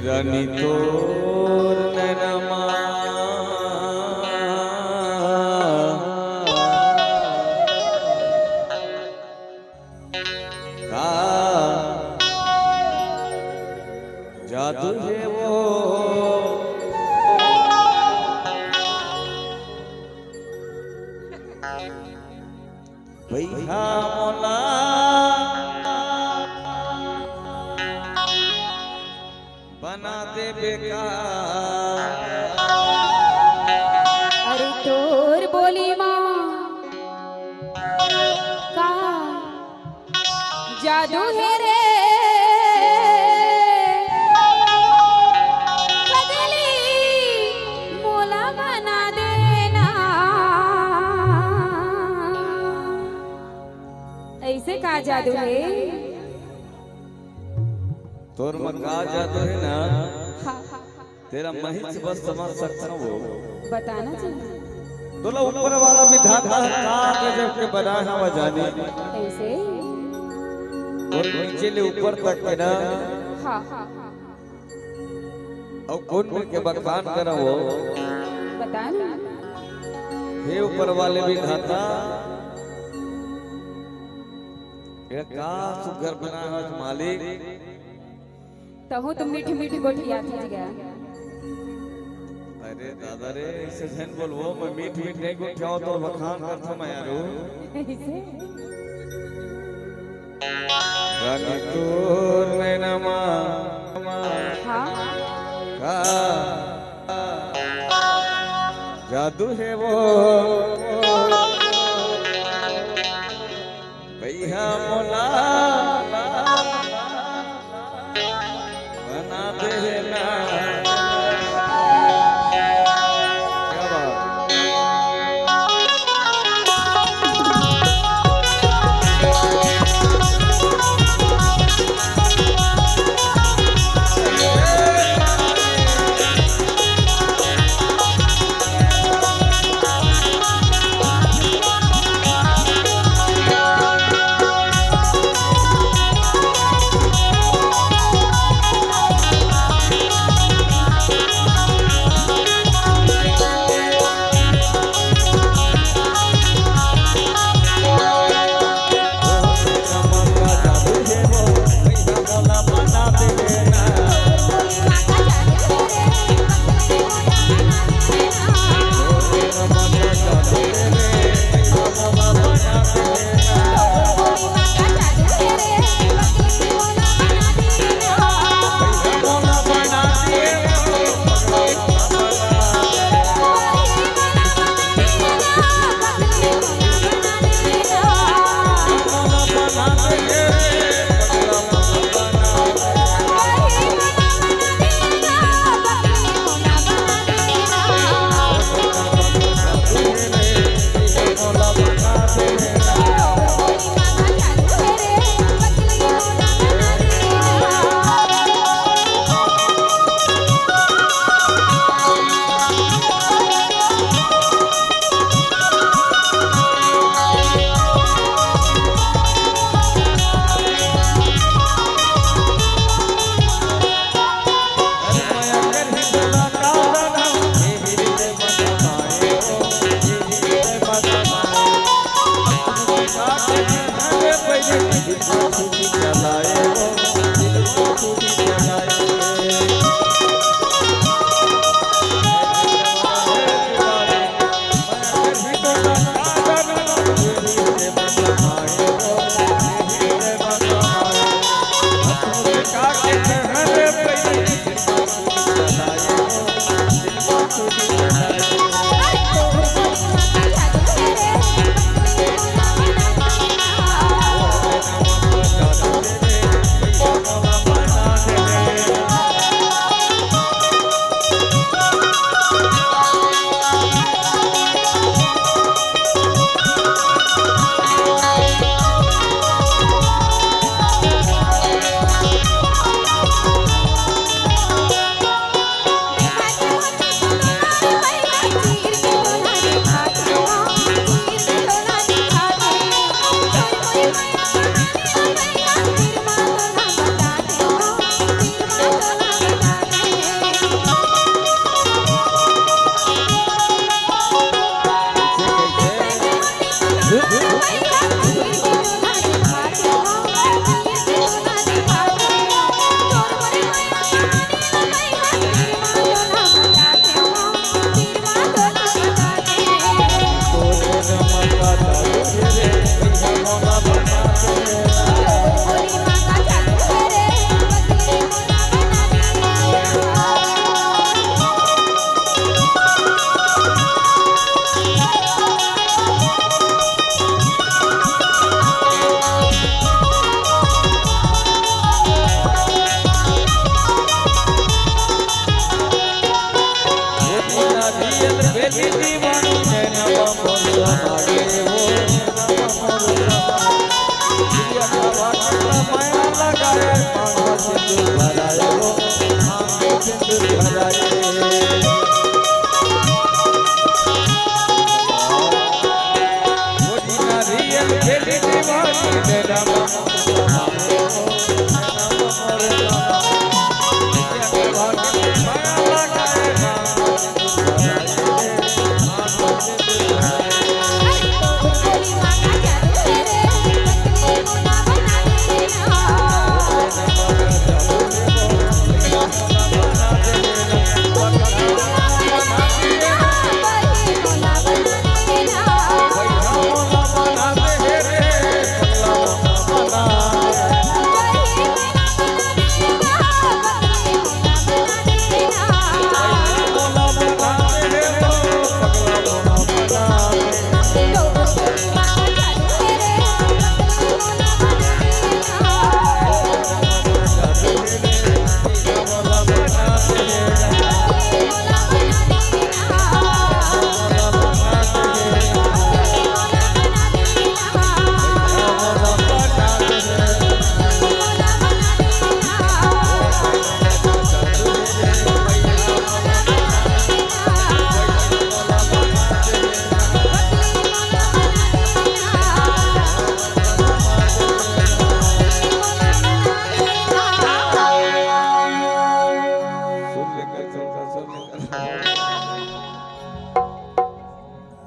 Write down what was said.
रानी तोर नैनमा का जादू है वो भैया मोला बना दे बेकार। अरे तोर बोली माँ का जादू है रे पगली मोला बना देना। ऐसे का जादू है? तोर में का जादू है ना हाँ, तेरा महिष बस समझ सकता वो बताना चाहिए। तोला ऊपर वाला विधाता का गजब के बनाया हुआ जाने ऐसे और नीचे ले ऊपर तक के ना हाँ और कौन मिल के बखान करा वो बताना। हे ऊपर वाले विधाता ये का सुगर बनाया हुआ मालिक तहु तुम मीठी मीठी गोठिया थी गया। अरे दादा रे ऐसे जन बोलवो मैं मीठ मीठ नहीं गुठाओ तो बखान करता मैं यारो ऐसे रानी तोर नैनमा हाँ का जादू है वो भैया मोला बना देना। क्या बात દે